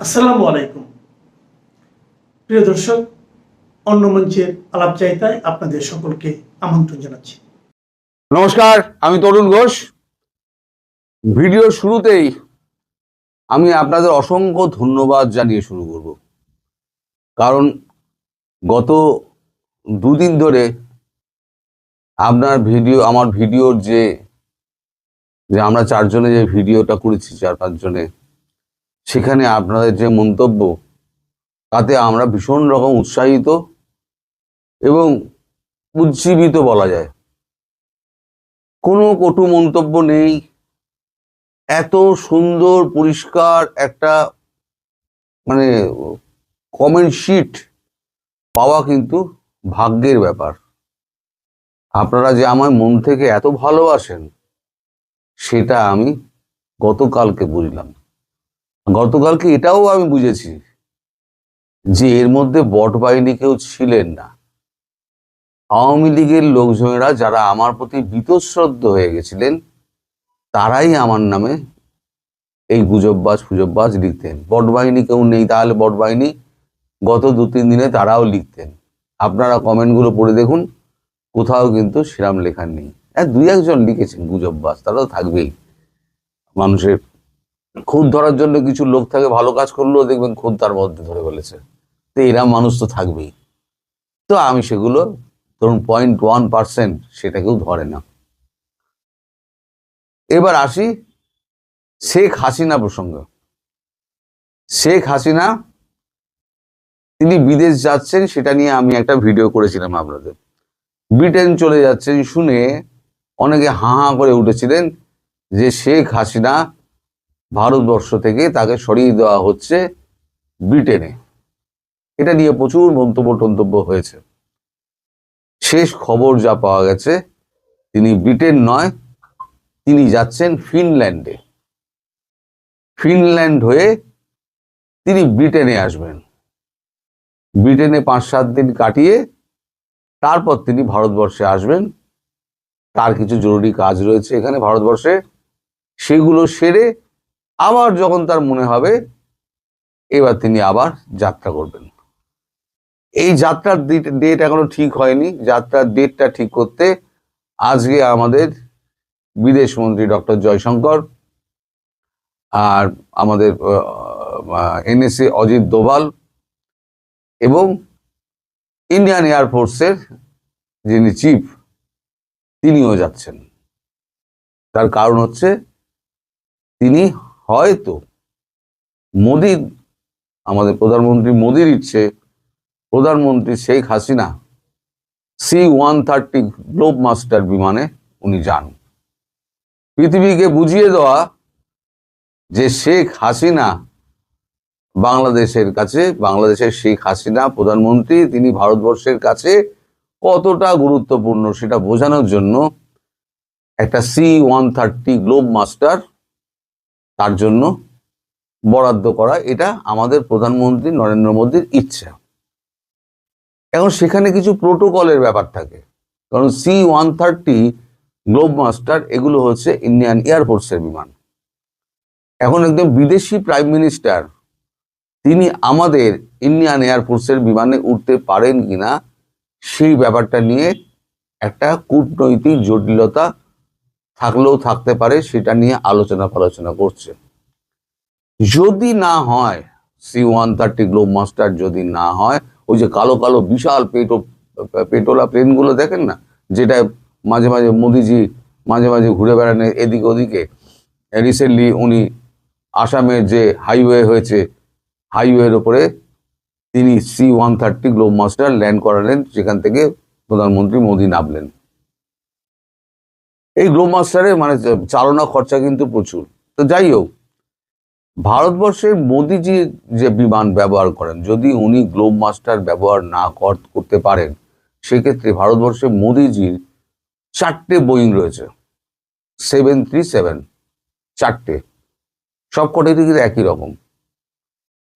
আসসালামু আলাইকুম প্রিয় দর্শক, অন্য মঞ্চের আলাপচারিতায় আপনাদের সকলকে আমন্ত্রণ জানাচ্ছি। নমস্কার, আমি তরুণ ঘোষ। ভিডিওর শুরুতেই আমি আপনাদের অসংখ্য ধন্যবাদ জানিয়ে শুরু করব, কারণ গত দুদিন ধরে আমার ভিডিওর যে আমরা চারজনে যে ভিডিওটা করেছি, 4-5 জনে, সেখানে আপনাদের যে মন্তব্য, তাতে আমরা ভীষণ রকম উৎসাহিত এবং উজ্জীবিত বলা যায়। কোনো কটু মন্তব্য নেই। এত সুন্দর পরিষ্কার একটা কমেন্ট শিট পাওয়া কিন্তু ভাগ্যের ব্যাপার। আপনারা যে আমার মন থেকে এত ভালোবাসেন, সেটা আমি গতকালকে বুঝলাম। গতকালকে এটাও আমি বুঝেছি যে এর মধ্যে বট বাহিনী কেউ ছিলেন না। আওয়ামী লীগের লোকজনেরা যারা আমার প্রতি বীতশ্রদ্ধ হয়ে গেছিলেন, তারাই আমার নামে এই গুজববাজ লিখতেন। বট বাহিনী কেউ নেই, তাহলে বট বাহিনী গত 2-3 দিনে তারাও লিখতেন। আপনারা কমেন্টগুলো পড়ে দেখুন, কোথাও কিন্তু সেরাম লেখা নেই। 2-1 জন লিখেছেন গুজববাজ, তারাও থাকবেই। মানুষের খুদ ধরার জন্য কিছু লোক থাকে, ভালো কাজ করলেও দেখবেন খুদ তার মধ্যে ধরে ফেলেছে। তো এরম মানুষ তো থাকবেই। তো আমি সেগুলো ধরুন 0.1% সেটা কেউ ধরে না। এবার আসি শেখ হাসিনা প্রসঙ্গে। শেখ হাসিনা তিনি বিদেশ যাচ্ছেন, সেটা নিয়ে আমি একটা ভিডিও করেছিলাম আপনাদের। ব্রিটেন চলে যাচ্ছেন শুনে অনেকে হাঁ হাঁ করে উঠেছিলেন যে শেখ হাসিনা ভারতবর্ষ থেকে তাকে সরিয়ে দেওয়া হচ্ছে ব্রিটেনে। এটা নিয়ে প্রচুর মন্তব্য হয়েছে। শেষ খবর যা পাওয়া গেছে, তিনি ব্রিটেন নয়, তিনি যাচ্ছেন ফিনল্যান্ডে। ফিনল্যান্ড হয়ে তিনি ব্রিটেনে আসবেন। ব্রিটেনে 5-7 দিন কাটিয়ে তারপর তিনি ভারতবর্ষে আসবেন। তার কিছু জরুরি কাজ রয়েছে এখানে ভারতবর্ষে, সেগুলো সেরে আবার যখন তার মনে হবে, এবার তিনি আবার যাত্রা করবেন। এই যাত্রার ডেট এখনো ঠিক হয়নি। যাত্রার ডেটটা ঠিক করতে আজকে আমাদের বিদেশমন্ত্রী ডক্টর জয়শঙ্কর আর আমাদের NSA অজিত দোভাল এবং ইন্ডিয়ান এয়ারফোর্সের যিনি চিফ, তিনিও যাচ্ছেন। তার কারণ হচ্ছে তিনি হয়তো আমাদের প্রধানমন্ত্রী মোদির ইচ্ছে, প্রধানমন্ত্রী Sheikh Hasina C-130 globe master বিমানে উনি যান। পৃথিবীকে বুঝিয়ে দেওয়া যে শেখ হাসিনা বাংলাদেশের শেখ হাসিনা প্রধানমন্ত্রী, তিনি ভারতবর্ষের কাছে কতটা গুরুত্বপূর্ণ সেটা বোঝানোর জন্য একটা C-130 গ্লোব মাস্টার তার জন্য বরাদ্দ করা, এটা আমাদের প্রধানমন্ত্রী নরেন্দ্র মোদীর ইচ্ছা। এখন সেখানে কিছু প্রোটোকলের ব্যাপার থাকে, কারণ C-130 গ্লোব মাস্টার এগুলো হচ্ছে ইন্ডিয়ান এয়ারফোর্সের বিমান। এখন একদম বিদেশি প্রাইম মিনিস্টার তিনি আমাদের ইন্ডিয়ান এয়ারফোর্সের বিমানে উঠতে পারেন কিনা, সেই ব্যাপারটা নিয়ে একটা কূটনৈতিক জটিলতা থাকলেও থাকতে পারে, সেটা নিয়ে আলোচনা করছে। যদি না হয় C-130 গ্লোব মাস্টার, যদি না হয়, ওই যে কালো কালো বিশাল পেটোলা প্লেনগুলো দেখেন না, যেটা মাঝে মাঝে মোদিজি মাঝে মাঝে ঘুরে বেড়ান এদিকে ওদিকে। রিসেন্টলি উনি আসামের যে হাইওয়ে হয়েছে, হাইওয়ের ওপরে তিনি C-130 গ্লোব মাস্টার ল্যান্ড করালেন, যেখান থেকে প্রধানমন্ত্রী মোদী নামলেন। এই গ্লোব মাস্টারের চালনা খরচা কিন্তু প্রচুর। তো যাই হোক, ভারতবর্ষের মোদিজি যে বিমান ব্যবহার করেন, যদি উনি গ্লোব মাস্টার ব্যবহার না করতে পারেন, সেক্ষেত্রে ভারতবর্ষে মোদিজির 4টে বোয়িং রয়েছে, 737, 4টে, সবকটাই কিন্তু একই রকম।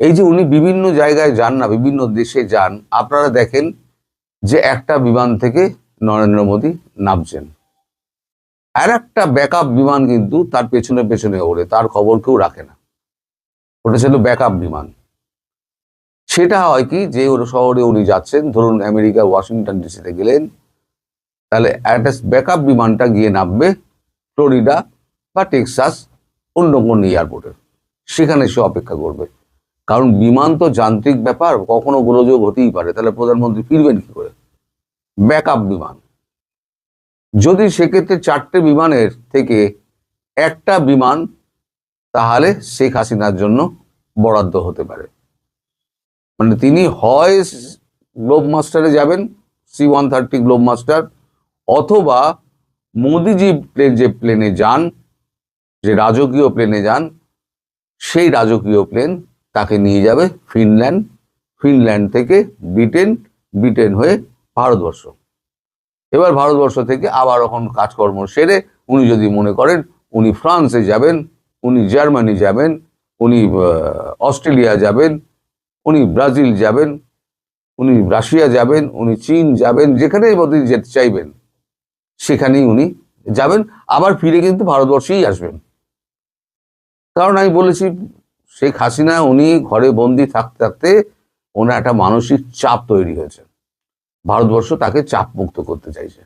এই যে উনি বিভিন্ন জায়গায় যান না, বিভিন্ন দেশে যান, আপনারা দেখেন যে একটা বিমান থেকে নরেন্দ্র মোদী নামছেন, আর একটা ব্যাকআপ বিমান কিন্তু তার পেছনে ওড়ে, তার খবর কেউ রাখে না। ওটা ছিল ব্যাকআপ বিমান। সেটা হয় কি, যে ওর শহরে উনি যাচ্ছেন, ধরুন আমেরিকা ওয়াশিংটন ডিসিতে গেলেন, তাহলে একটা ব্যাকআপ বিমানটা গিয়ে নামবে ফ্লোরিডা বা টেক্সাস অন্য কোন এয়ারপোর্টে, সেখানে সে অপেক্ষা করবে। কারণ বিমান তো যান্ত্রিক ব্যাপার, কখনো গোলযোগ হতেই পারে, তাহলে প্রধানমন্ত্রী ফিরবেন কি করে? ব্যাকআপ বিমান, যদি সেক্ষেত্রে 4টে বিমানের থেকে একটা বিমান তাহলে শেখ হাসিনার জন্য বরাদ্দ হতে পারে। মানে তিনি হয় গ্লোব মাস্টারে যাবেন, C-130 গ্লোব মাস্টার, অথবা মোদিজি যে প্লেনে যান, যে রাজকীয় প্লেনে যান, সেই রাজকীয় প্লেন তাকে নিয়ে যাবে ফিনল্যান্ড, ফিনল্যান্ড থেকে ব্রিটেন, ব্রিটেন হয়ে ভারতবর্ষ। এবার ভারতবর্ষ থেকে আবার এখন কাজকর্ম সেরে উনি যদি মনে করেন উনি ফ্রান্সে যাবেন, উনি জার্মানি যাবেন, উনি অস্ট্রেলিয়া যাবেন, উনি ব্রাজিল যাবেন, উনি রাশিয়া যাবেন, উনি চীন যাবেন, যেখানেই মধ্যে যেতে চাইবেন সেখানেই উনি যাবেন, আবার ফিরে কিন্তু ভারতবর্ষেই আসবেন। কারণ আমি বলেছি, শেখ হাসিনা উনি ঘরে বন্দি থাকতে থাকতে ওনার একটা মানসিক চাপ তৈরি হয়েছে, ভারতবর্ষ তাকে চাপ মুক্ত করতে চাইছে।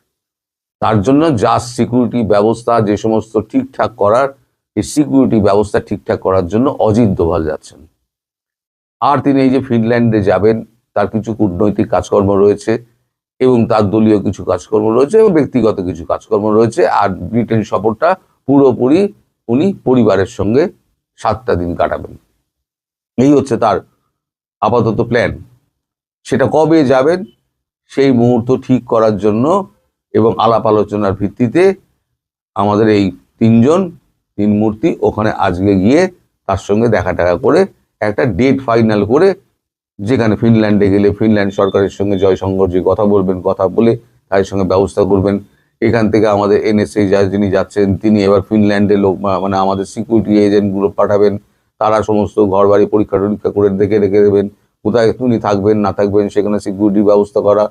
তার জন্য যা সিকিউরিটি ব্যবস্থা, যে সমস্ত ঠিকঠাক করার, এই সিকিউরিটি ব্যবস্থা ঠিকঠাক করার জন্য অজিত দোভাল যাচ্ছেন। আর তিনি এই যে ফিনল্যান্ডে যাবেন, তার কিছু কূটনৈতিক কাজকর্ম রয়েছে এবং তার দলীয় কিছু কাজকর্ম রয়েছে এবং ব্যক্তিগত কিছু কাজকর্ম রয়েছে। আর ব্রিটেন সফরটা পুরোপুরি উনি পরিবারের সঙ্গে 7টা দিন কাটাবেন, এই হচ্ছে তার আপাতত প্ল্যান। সেটা কবে যাবেন সেই মুহূর্ত ঠিক করার জন্য এবং আলাপ আলোচনার ভিত্তিতে আমাদের এই তিন মূর্তি ওখানে আজকে গিয়ে তার সঙ্গে দেখা টাকা করে একটা ডেট ফাইনাল করে, যেখানে ফিনল্যান্ডে গেলে ফিনল্যান্ড সরকারের সঙ্গে জয়শঙ্করজি কথা বলবেন, কথা বলে তাদের সঙ্গে ব্যবস্থা করবেন। এখান থেকে আমাদের NSA যিনি যাচ্ছেন তিনি এবার ফিনল্যান্ডে লোক, মানে আমাদের সিকিউরিটি এজেন্টগুলো পাঠাবেন, তারা সমস্ত ঘর বাড়ি পরীক্ষা টরীক্ষা করে দেখে রেখে দেবেন কোথায় উনি থাকবেন না থাকবেন, সেখানে সিকিউরিটি ব্যবস্থা করা।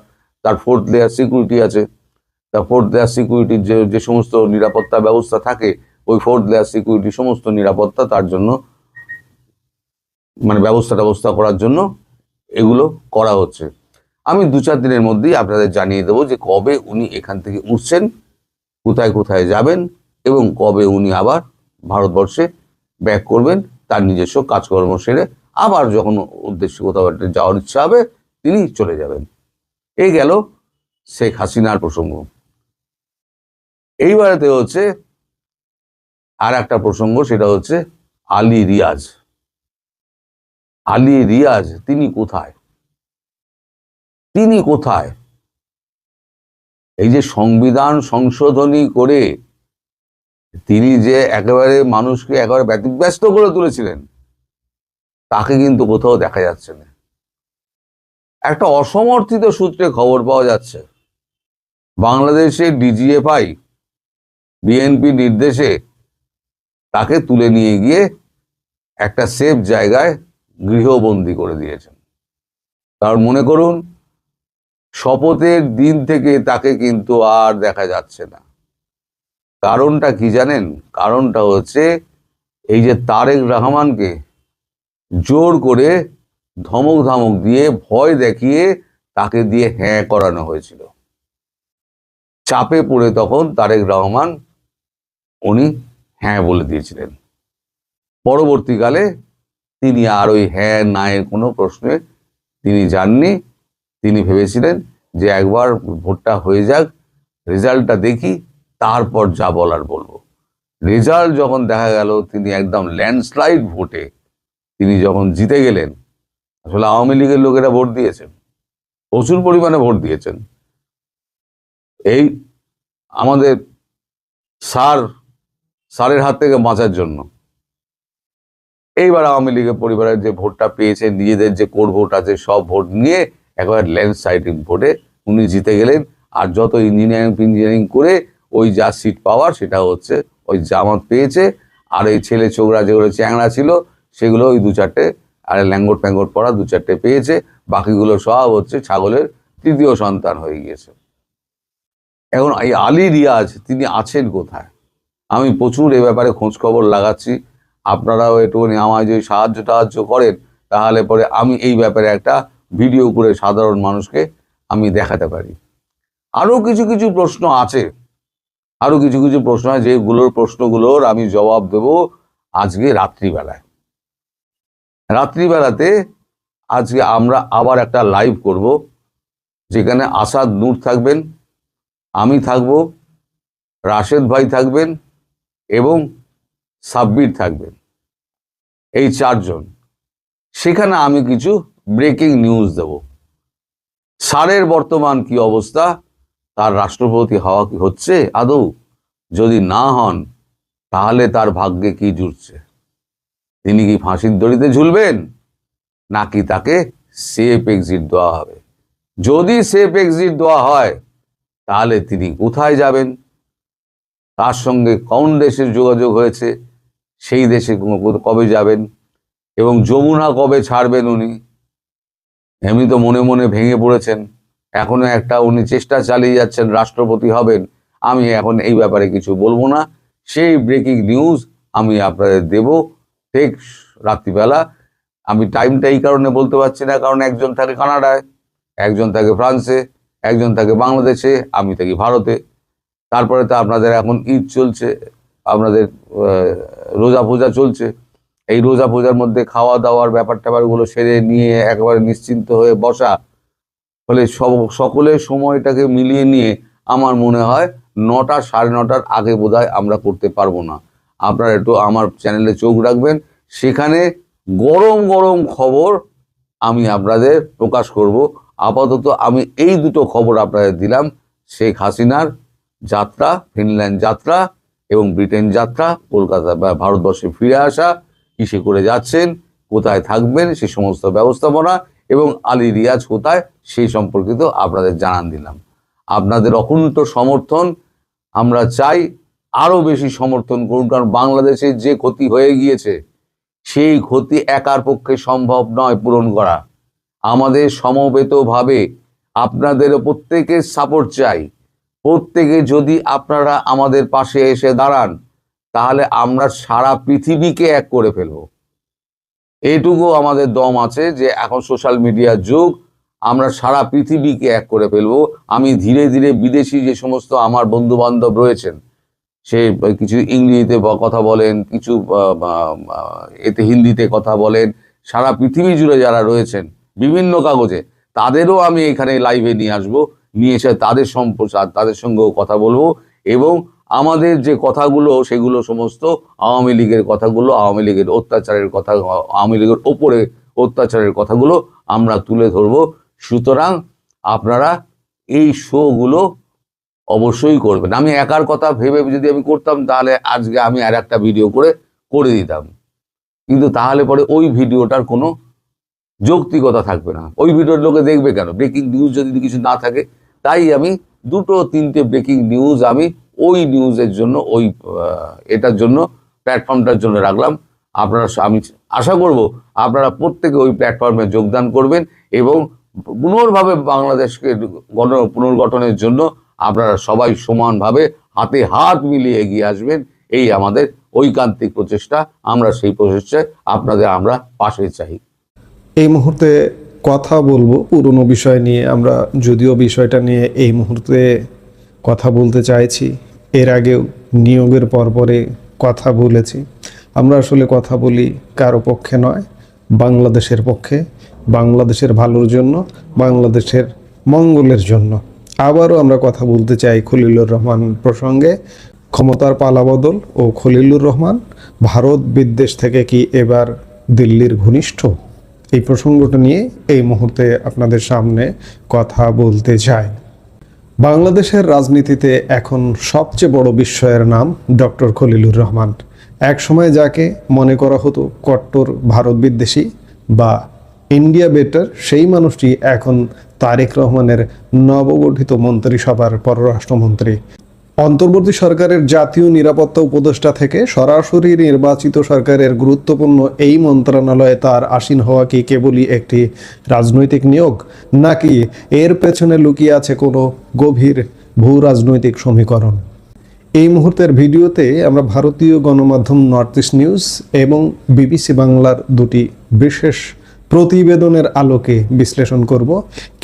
তার 4th লেয়ার সিকিউরিটি আছে, তার 4th লেয়ার সিকিউরিটির যে সমস্ত নিরাপত্তা ব্যবস্থা থাকে, ওই 4th লেয়ার সিকিউরিটি সমস্ত নিরাপত্তা তার জন্য, মানে ব্যবস্থা করার জন্য এগুলো করা হচ্ছে। আমি 2-4 দিনের মধ্যেই আপনাদের জানিয়ে দেবো যে কবে উনি এখান থেকে উঠছেন, কোথায় কোথায় যাবেন এবং কবে উনি আবার ভারতবর্ষে ব্যাক করবেন, তার নিজস্ব কাজকর্ম সেরে আবার যখন উদ্দেশ্যে কোথাও একটা যাওয়ার ইচ্ছা হবে তিনি চলে যাবেন। এই গেল শেখ হাসিনার প্রসঙ্গ। এইবারেতে হচ্ছে আর একটা প্রসঙ্গ, সেটা হচ্ছে আলী রিয়াজ। আলী রিয়াজ তিনি কোথায়? তিনি কোথায়? এই যে সংবিধান সংশোধনী করে তিনি যে একেবারে মানুষকে একেবারে ব্যতিব্যস্ত করে তুলেছিলেন, তাকে কিন্তু কোথাও দেখা যাচ্ছে না। একটা অসমর্থিত সূত্রে খবর পাওয়া যাচ্ছে, বাংলাদেশে DGFI BNP নির্দেশে তাকে তুলে নিয়ে গিয়ে একটা সেফ জায়গায় গৃহবন্দী করে দিয়েছেন। কারণ মনে করুন, শপথের দিন থেকে তাকে কিন্তু আর দেখা যাচ্ছে না। কারণটা কি জানেন? কারণটা হচ্ছে এই যে তারেক রহমানকে জোর করে ধমক ধামক দিয়ে, ভয় দেখিয়ে তাকে দিয়ে হ্যাঁ করানো হয়েছিল। চাপে পড়ে তখন তারেক রহমান উনি হ্যাঁ বলে দিয়েছিলেন। পরবর্তীকালে তিনি আর ওই হ্যাঁ না এর কোনো প্রশ্নে তিনি যাননি। তিনি ভেবেছিলেন যে একবার ভোটটা হয়ে যাক, রেজাল্টটা দেখি, তারপর যা বলার বলবো। রেজাল্ট যখন দেখা গেল তিনি একদম ল্যান্ডস্লাইড ভোটে তিনি যখন জিতে গেলেন, আসলে আওয়ামী লীগের লোকেরা ভোট দিয়েছেন, প্রচুর পরিমাণে ভোট দিয়েছেন। এই আমাদের সারের হাত থেকে বাঁচার জন্য এইবার আওয়ামী লীগের পরিবারের যে ভোটটা পেয়েছে, নিজেদের যে কোর ভোট আছে সব ভোট নিয়ে একেবারে ল্যান্ডস্লাইড ভোটে উনি জিতে গেলেন। আর যত ইঞ্জিনিয়ারিং করে ওই যা সিট পাওয়ার সেটা হচ্ছে ওই জামাত পেয়েছে, আর এই ছেলে ছোকরা যেগুলো চ্যাংড়া ছিল সেগুলো ওই 2-4টে, আর ল্যাঙ্গট ফ্যাঙ্গট পড়া 2-4টে পেয়েছে, বাকিগুলো সব হচ্ছে ছাগলের 3য় সন্তান হয়ে গিয়েছে। এখন এই আলী রিয়াজ তিনি আছেন কোথায়? আমি প্রচুর এ ব্যাপারে খোঁজ খবর লাগাচ্ছি, আপনারাও একটুখানি আমায় যদি সাহায্য করেন তাহলে পরে আমি এই ব্যাপারে একটা ভিডিও করে সাধারণ মানুষকে আমি দেখাতে পারি। আরো কিছু কিছু প্রশ্ন আছে, আরো কিছু কিছু প্রশ্ন আছে, যেগুলোর প্রশ্নগুলোর আমি জবাব দেব আজকে রাত্রিবেলায়। রাত্রিবেলাতে আজকে আমরা আবার একটা লাইভ করব, যেখানে আসাদ নূর থাকবেন, আমি থাকব, রাশেদ ভাই থাকবেন এবং সাব্বির থাকবেন, এই চারজন। সেখানে আমি কিছু ব্রেকিং নিউজ দেব। স্যারের বর্তমান কি অবস্থা, তার রাষ্ট্রপতি হওয়া কি হচ্ছে আদৌ? যদি না হন তাহলে তার ভাগ্যে কি জুটছে? তিনি কি ফাঁসির দড়িতে ঝুলবেন, নাকি তাকে সেফ এক্সিট দেওয়া হবে? যদি সেফ এক্সিট দেওয়া হয় তাহলে তিনি কোথায় যাবেন, তার সঙ্গে কোন দেশের যোগাযোগ হয়েছে, সেই দেশে কবে যাবেন, এবং যমুনা কবে ছাড়বেন উনি? এমনি তো মনে মনে ভেঙে পড়েছেন, এখনো একটা উনি চেষ্টা চালিয়ে যাচ্ছেন রাষ্ট্রপতি হবেন। আমি এখন এই ব্যাপারে কিছু বলবো না, সেই ব্রেকিং নিউজ আমি আপনাদের দেব ঠিক রাত্রিবেলা। আমি টাইমটা এই কারণে বলতে পারছি না, কারণ একজন থাকে কানাডায়, একজন থাকে ফ্রান্সে, একজন থাকে বাংলাদেশে, আমি থাকি ভারতে। তারপরে তো আপনাদের এখন ঈদ চলছে, আপনাদের রোজা পূজা চলছে। এই রোজা পূজার মধ্যে খাওয়া দাওয়ার ব্যাপার ট্যাপারগুলো সেরে নিয়ে একেবারে নিশ্চিন্ত হয়ে বসা, ফলে সকলের সময়টাকে মিলিয়ে নিয়ে আমার মনে হয় 9টা 9:30 আগে বোধহয় আমরা করতে পারবো না। আপনারা একটু আমার চ্যানেলে চোখ রাখবেন, সেখানে গরম গরম খবর আমি আপনাদের প্রকাশ করব। আপাতত আমি এই দুটো খবর আপনাদের দিলাম, শেখ হাসিনার যাত্রা, ফিনল্যান্ড যাত্রা এবং ব্রিটেন যাত্রা, কলকাতা বা ভারতবর্ষে ফিরে আসা, কিসে করে যাচ্ছেন, কোথায় থাকবেন, সে সমস্ত ব্যবস্থাপনা, এবং আলী রিয়াজ কোথায়, সেই সম্পর্কিত আপনাদের জানান দিলাম। আপনাদের অকুণ্ঠ সমর্থন আমরা চাই, আরো বেশি সমর্থন করুন, কারণ বাংলাদেশে যে ক্ষতি হয়ে গিয়েছে সেই ক্ষতি একার পক্ষে সম্ভব নয় পূরণ করা। আমাদের সমবেতভাবে আপনাদের প্রত্যেকের সাপোর্ট চাই। প্রত্যেকে যদি আপনারা আমাদের পাশে এসে দাঁড়ান, তাহলে আমরা সারা পৃথিবীকে এক করে ফেলব। এইটুকু আমাদের দম আছে যে এখন সোশ্যাল মিডিয়ার যুগ, আমরা সারা পৃথিবীকে এক করে ফেলবো। আমি ধীরে ধীরে বিদেশি যে সমস্ত আমার বন্ধু বান্ধব রয়েছেন, সে কিছু ইংরেজিতে কথা বলেন, কিছু এতে হিন্দিতে কথা বলেন, সারা পৃথিবী জুড়ে যারা রয়েছেন বিভিন্ন কাগজে, তাদেরও আমি এখানে লাইভে নিয়ে আসবো, নিয়ে এসে তাদের তাদের সঙ্গেও কথা বলবো, এবং আমাদের যে কথাগুলো সেগুলো সমস্ত আওয়ামী লীগের কথাগুলো, আওয়ামী লীগের অত্যাচারের কথা, আওয়ামী লীগের ওপরে অত্যাচারের কথাগুলো আমরা তুলে ধরবো। সুতরাং আপনারা এই শোগুলো অবশ্যই করবেন। আমি একার কথা ভেবে যদি আমি করতাম, তাহলে আজকে আমি আর একটা ভিডিও করে দিতাম, কিন্তু তাহলে পরে ওই ভিডিওটার কোনো যৌক্তিকতা থাকবে না। ওই ভিডিওর লোকে দেখবে কেন? ব্রেকিং নিউজ যদি কিছু না থাকে, তাই আমি 2-3টে ব্রেকিং নিউজ আমি ওই নিউজের জন্য, ওই এটার জন্য, প্ল্যাটফর্মটার জন্য রাখলাম। আপনারা, আমি আশা করব আপনারা প্রত্যেকে ওই প্ল্যাটফর্মে যোগদান করবেন, এবং পুনর্ভাবে বাংলাদেশকে পুনর্গঠনের জন্য আপনারা সবাই সমানভাবে হাতে হাত মিলিয়ে এগিয়ে আসবেন। এই আমাদের ঐকান্তিক প্রচেষ্টা, আমরা সেই প্রচেষ্টায় আপনাদের আমরা পাশে চাই। এই মুহূর্তে কথা বলবো পুরনো বিষয় নিয়ে। আমরা যদিও বিষয়টা নিয়ে এই মুহূর্তে কথা বলতে চাইছি, এর আগেও নিয়োগের পরে কথা বলেছি। আমরা আসলে কথা বলি কারো পক্ষে নয়, বাংলাদেশের পক্ষে, বাংলাদেশের ভালোর জন্য, বাংলাদেশের মঙ্গলের জন্য। আবারও আমরা কথা বলতে চাই খলিলুর রহমান প্রসঙ্গে। ক্ষমতার পালাবদল ও খলিলুর রহমান ভারত বিদ্বেষ থেকে কি এবার দিল্লির ঘনিষ্ঠ? এই প্রসঙ্গটা নিয়ে এই মুহূর্তে আপনাদের সামনে কথা বলতে চাই। বাংলাদেশের রাজনীতিতে এখন সবচেয়ে বড় বিস্ময়ের নাম ডক্টর খলিলুর রহমান। এক সময় যাকে মনে করা হতো কট্টর ভারত বিদ্বেষী বা ইন্ডিয়া বেটার, সেই মানুষটি এখন তারেক রহমানের নবগঠিত মন্ত্রিসভার পররাষ্ট্রমন্ত্রী। অন্তর্বর্তী সরকারের জাতীয় নিরাপত্তা উপদেষ্টা থেকে সরাসরি নির্বাচিত সরকারের গুরুত্বপূর্ণ এই মন্ত্রণালয়ে তার আসীন হওয়া কি কেবলই একটি রাজনৈতিক নিয়োগ, নাকি এর পেছনে লুকিয়ে আছে কোনো গভীর ভূ রাজনৈতিক সমীকরণ? এই মুহূর্তের ভিডিওতে আমরা ভারতীয় গণমাধ্যম নর্থ ইস্ট নিউজ এবং বিবিসি বাংলার দুটি বিশেষ প্রতিবেদনের আলোকে বিশ্লেষণ করব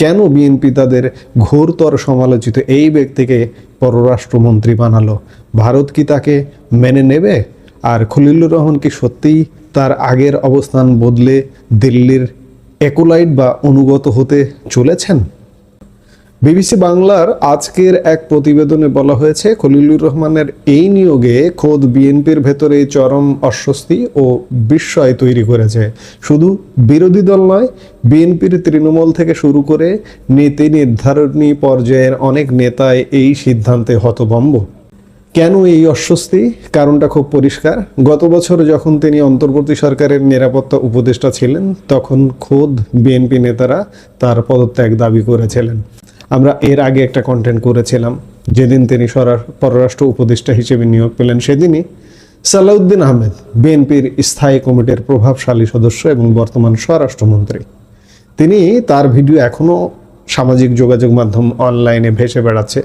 কেন বিএনপি তাদের ঘোরতর সমালোচিত এই ব্যক্তিকে পররাষ্ট্রমন্ত্রী বানালো। ভারত কি তাকে মেনে নেবে? আর খলিলুর রহমান কি সত্যিই তার আগের অবস্থান বদলে দিল্লির অ্যাকোলাইট বা অনুগত হতে চলেছেন? বিবিসি বাংলার আজকের এক প্রতিবেদনে বলা হয়েছে, খলিলুর রহমানের এই নিয়োগে খোদ বিএনপির ভেতরে চরম অস্বস্তি ও বিস্ময় তৈরি করেছে। শুধু বিরোধী দল নয়, বিএনপির তৃণমূল থেকে শুরু করে নীতি নির্ধারণী পর্যায়ের অনেক নেতাই এই সিদ্ধান্তে হতভম্ব। কেন এই অস্বস্তি? কারণটা খুব পরিষ্কার। গত বছর যখন তিনি অন্তর্বর্তী সরকারের নিরাপত্তা উপদেষ্টা ছিলেন, তখন খোদ বিএনপি নেতারা তার পদত্যাগ দাবি করেছিলেন। আমরা এর আগে একটা কন্টেন্ট করেছিলাম, যেদিন তিনি পররাষ্ট্র উপদেষ্টা হিসেবে নিয়োগ পেলেন সেদিনই সালাউদ্দিন আহমেদ, বিএনপির স্থায়ী কমিটির প্রভাবশালী সদস্য এবং বর্তমান স্বরাষ্ট্রমন্ত্রী, তিনি তার ভিডিও এখনো সামাজিক যোগাযোগ মাধ্যম অনলাইনে ভেসে বেড়াচ্ছে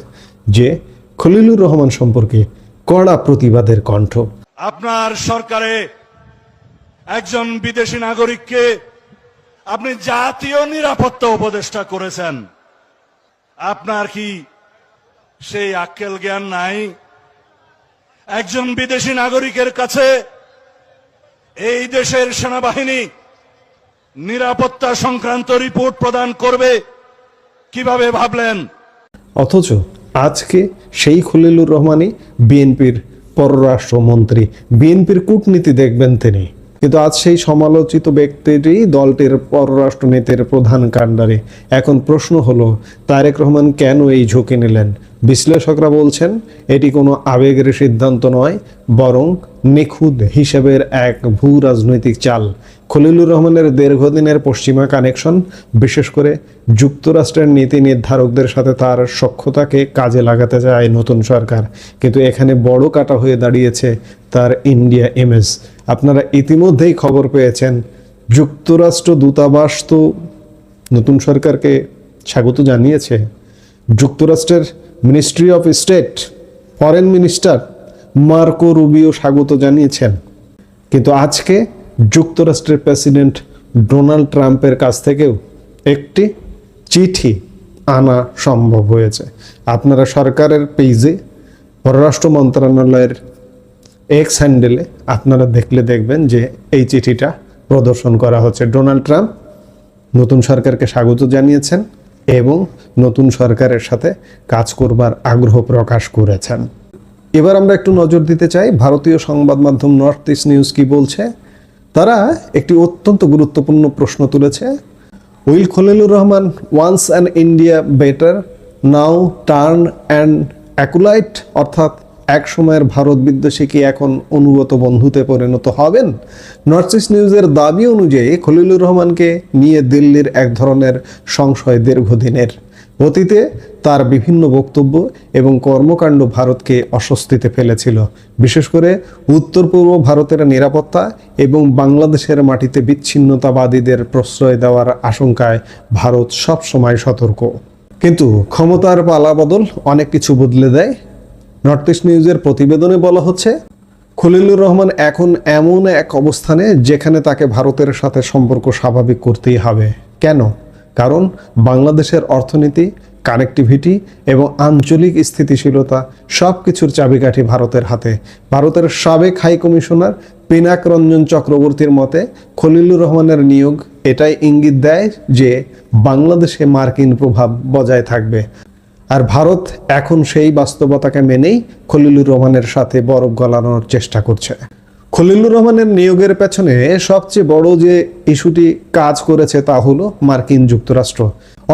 যে খলিলুর রহমান সম্পর্কে কড়া প্রতিবাদের কণ্ঠ। আপনার সরকারে একজন বিদেশি নাগরিককে আপনি জাতীয় নিরাপত্তা উপদেষ্টা করেছেন। আপনার কি সেই আক্কেল জ্ঞান নাই? একজন বিদেশি নাগরিকের কাছে এই দেশের সেনাবাহিনী নিরাপত্তা সংক্রান্ত রিপোর্ট প্রদান করবে কিভাবে ভাবলেন? অথচ আজকে সেই খলিলুর রহমানই বিএনপির পররাষ্ট্রমন্ত্রী, বিএনপির কূটনীতি দেখবেন তিনি। কিন্তু আজ সেই সমালোচিত ব্যক্তিটি দলটির পররাষ্ট্রনীতির প্রধান কাণ্ডারি। এখন প্রশ্ন হলো, তারেক রহমান কেন এই ঝুঁকি নিলেন? বিশ্লেষকরা বলছেন এটি কোনো আবেগের সিদ্ধান্ত নয়, বরং নিখুঁত হিসেবের এক ভূ রাজনৈতিক চাল। খলিলুর রহমানের দীর্ঘদিনের পশ্চিমা কানেকশন, বিশেষ করে যুক্তরাষ্ট্রের নীতি নির্ধারকদের সাথে তার সখ্যতাকে কাজে লাগাতে চায় নতুন সরকার। কিন্তু এখানে বড় কাটা হয়ে দাঁড়িয়েছে তার ইন্ডিয়া ইমেজ। আপনারা ইতিমধ্যেই খবর পেয়েছেন, যুক্তরাষ্ট্র দূতাবাস তো নতুন সরকারকে স্বাগত জানিয়েছে। যুক্তরাষ্ট্রের ministry of state, foreign minister Marco Rubio স্বাগত জানিয়েছেন। কিন্তু আজকে যুক্তরাষ্ট্রের প্রেসিডেন্ট ডোনাল্ড ট্রাম্পের কাছ থেকেও একটি চিঠি আনা সম্ভব হয়েছে। আপনারা সরকারের পেজে, পররাষ্ট্র মন্ত্রণালয়ের এক্স হ্যান্ডেলে আপনারা দেখবেন যে এই চিঠিটা প্রদর্শন করা হচ্ছে। ডোনাল্ড ট্রাম্প নতুন সরকারকে স্বাগত জানিয়েছেন এবং নতুন সরকারের সাথে কাজ করবার আগ্রহ প্রকাশ করেছেন। এবার আমরা একটু নজর দিতে চাই ভারতীয় সংবাদ মাধ্যম নর্থ ইস্ট নিউজ কি বলছে। তারা একটি অত্যন্ত গুরুত্বপূর্ণ প্রশ্ন তুলেছে। Will Khalilur Rahman once an India better now turn and acolyte, অর্থাৎ এক সময়ের ভারত বিদ্বেষী কি এখন অনুগত বন্ধুতে পরিণত হবেন? নর্থ ইস্ট নিউজের দাবি অনুযায়ী খলিলুর রহমানকে নিয়ে দিল্লির এক ধরনের সংশয় দীর্ঘদিনের। অতীতে তার বিভিন্ন বক্তব্য এবং কর্মকাণ্ড ভারতকে অস্বস্তিতে ফেলেছিল, বিশেষ করে উত্তর পূর্ব ভারতের নিরাপত্তা এবং বাংলাদেশের মাটিতে বিচ্ছিন্নতাবাদীদের প্রশ্রয় দেওয়ার আশঙ্কায় ভারত সবসময় সতর্ক। কিন্তু ক্ষমতার পালাবদল অনেক কিছু বদলে দেয়। নর্থ ইস্ট নিউজের প্রতিবেদনে বলা হচ্ছে, খলিলুর রহমান এখন এমন এক অবস্থানে যেখানে তাকে ভারতের সাথে সম্পর্ক স্বাভাবিক করতেই হবে। কেন? কারণ বাংলাদেশের অর্থনীতি, কানেক্টিভিটি এবং আঞ্চলিক স্থিতিশীলতা সব কিছুর চাবিকাঠি ভারতের হাতে। ভারতের সাবেক হাই কমিশনার পিনাক রঞ্জন চক্রবর্তীর মতে খলিলুর রহমানের নিয়োগ এটাই ইঙ্গিত দেয় যে বাংলাদেশে মার্কিন প্রভাব বজায় থাকবে। আর ভারত এখন সেই বাস্তবতাকে মেনেই খলিলুর রহমানের সাথে বরফ গলানোর চেষ্টা করছে। খলিলুর রহমানের নিয়োগের পেছনে সবচেয়ে বড় যে ইস্যুটি কাজ করেছে তা হলো মার্কিন যুক্তরাষ্ট্র।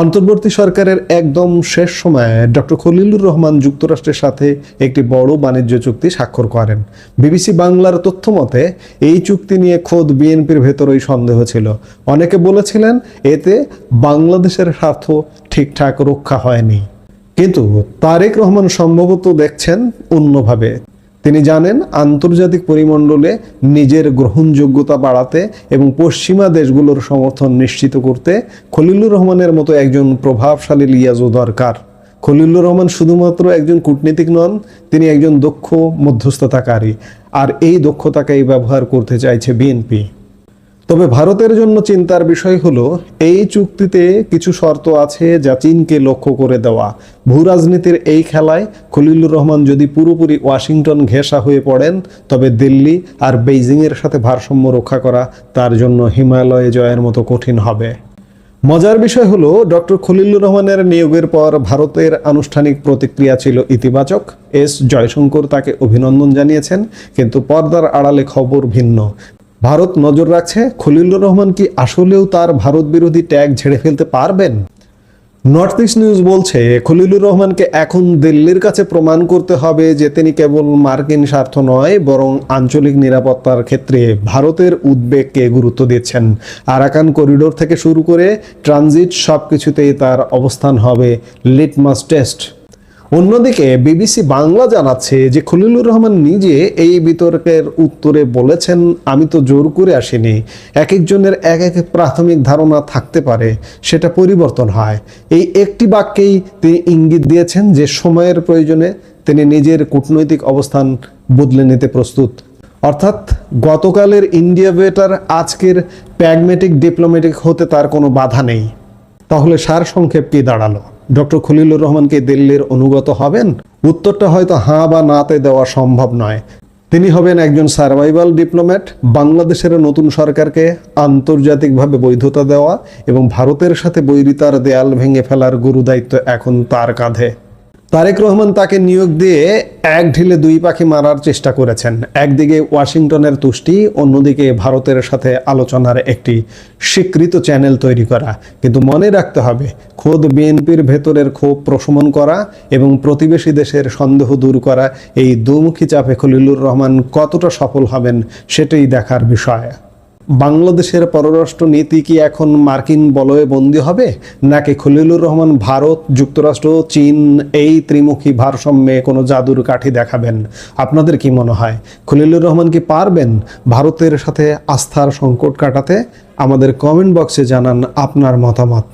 অন্তর্বর্তী সরকারের একদম শেষ সময়ে ডক্টর খলিলুর রহমান যুক্তরাষ্ট্রের সাথে একটি বড় বাণিজ্য চুক্তি স্বাক্ষর করেন। বিবিসি বাংলার তথ্য মতে এই চুক্তি নিয়ে খোদ বিএনপির ভেতরেই সন্দেহ ছিল। অনেকে বলেছিলেন এতে বাংলাদেশের স্বার্থ ঠিকঠাক রক্ষা হয়নি। কিন্তু তারেক রহমান সম্ভবত দেখছেন অন্যভাবে। তিনি জানেন আন্তর্জাতিক পরিমণ্ডলে নিজের গ্রহণযোগ্যতা বাড়াতে এবং পশ্চিমা দেশগুলোর সমর্থন নিশ্চিত করতে খলিলুর রহমানের মতো একজন প্রভাবশালী লিয়াজও দরকার। খলিলুর রহমান শুধুমাত্র একজন কূটনীতিক নন, তিনি একজন দক্ষ মধ্যস্থতাকারী, আর এই দক্ষতাকেই ব্যবহার করতে চাইছে বিএনপি। তবে ভারতের জন্য চিন্তার বিষয় হলো এই চুক্তিতে কিছু শর্ত আছে যা চীনকে লক্ষ্য করে দেওয়া। ভূরাজনীতির এই খেলায় খলিলুর রহমান যদি পুরোপুরি ওয়াশিংটন ঘেঁষা হয়ে পড়েন, তবে দিল্লি আর বেইজিংয়ের সাথে ভারসাম্য রক্ষা করা তার জন্য হিমালয়ে জয়ের মতো কঠিন হবে। মজার বিষয় হলো ডক্টর খলিলুর রহমানের নিয়োগের পর ভারতের আনুষ্ঠানিক প্রতিক্রিয়া ছিল ইতিবাচক। এস জয়শঙ্কর তাকে অভিনন্দন জানিয়েছেন, কিন্তু পর্দার আড়ালে খবর ভিন্ন। ভারত নজর রাখছে খলিলুর রহমান কি আসলেও তার ভারত বিরোধী ট্যাগ ঝেড়ে ফেলতে পারবেন। নর্থ ইস্ট নিউজ বলছে খলিলুর রহমানকে এখন দিল্লির কাছে প্রমাণ করতে হবে যে তিনি কেবল মার্কিন স্বার্থ নয়, বরং আঞ্চলিক নিরাপত্তার ক্ষেত্রে ভারতের উদ্বেগকে গুরুত্ব দিচ্ছেন। আরাকান করিডোর থেকে শুরু করে ট্রানজিট সবকিছুতেই তার অবস্থান হবে লিটমাস টেস্ট। অন্যদিকে বিবিসি বাংলা জানাচ্ছে যে খলিলুর রহমান নিজে এই বিতর্কের উত্তরে বলেছেন, আমি তো জোর করে আসিনি। এক একজনের এক এক প্রাথমিক ধারণা থাকতে পারে, সেটা পরিবর্তন হয়। এই একটি বাক্যেই তিনি ইঙ্গিত দিয়েছেন যে সময়ের প্রয়োজনে তিনি নিজের কূটনৈতিক অবস্থান বদলে নিতে প্রস্তুত। অর্থাৎ গতকালের ইন্ডিয়া বেটার আজকের প্র্যাগমেটিক ডিপ্লোম্যাটিক হতে তার কোনো বাধা নেই। তাহলে সারসংক্ষেপ কি দাঁড়ালো? ডক্টর খলিলুর রহমান কি দিল্লির অনুগত হবেন? উত্তরটা হয়তো হাঁ বা নাতে দেওয়া সম্ভব নয়। তিনি হবেন একজন সার্ভাইভাল ডিপ্লোম্যাট, বাংলাদেশের নতুন সরকারকে আন্তর্জাতিকভাবে বৈধতা দেওয়া এবং ভারতের সাথে বৈরিতার দেয়াল ভেঙে ফেলার গুরু দায়িত্ব এখন তার কাঁধে। তারেক রহমান তাকে নিয়োগ দিয়ে এক ঢিলে দুই পাখি মারার চেষ্টা করেছেন। একদিকে ওয়াশিংটনের তুষ্টি, অন্যদিকে ভারতের সাথে আলোচনার একটি স্বীকৃত চ্যানেল তৈরি করা। কিন্তু মনে রাখতে হবে, খোদ বিএনপির ভেতরের ক্ষোভ প্রশমন করা এবং প্রতিবেশী দেশের সন্দেহ দূর করা, এই দুমুখী চাপে খলিলুর রহমান কতটা সফল হবেন সেটাই দেখার বিষয়। বাংলাদেশের পররাষ্ট্র নীতি কি এখন মার্কিন বলয়ে বন্দী হবে, নাকি খলিলুর রহমান ভারত, যুক্তরাষ্ট্র, চীন এই ত্রিমুখী ভারসাম্যে কোনো জাদুর কাঠি দেখাবেন? আপনাদের কি মনে হয়, খলিলুর রহমান কি পারবেন ভারতের সাথে আস্থার সংকট কাটাতে? আমাদের কমেন্ট বক্সে জানান আপনার মতামত।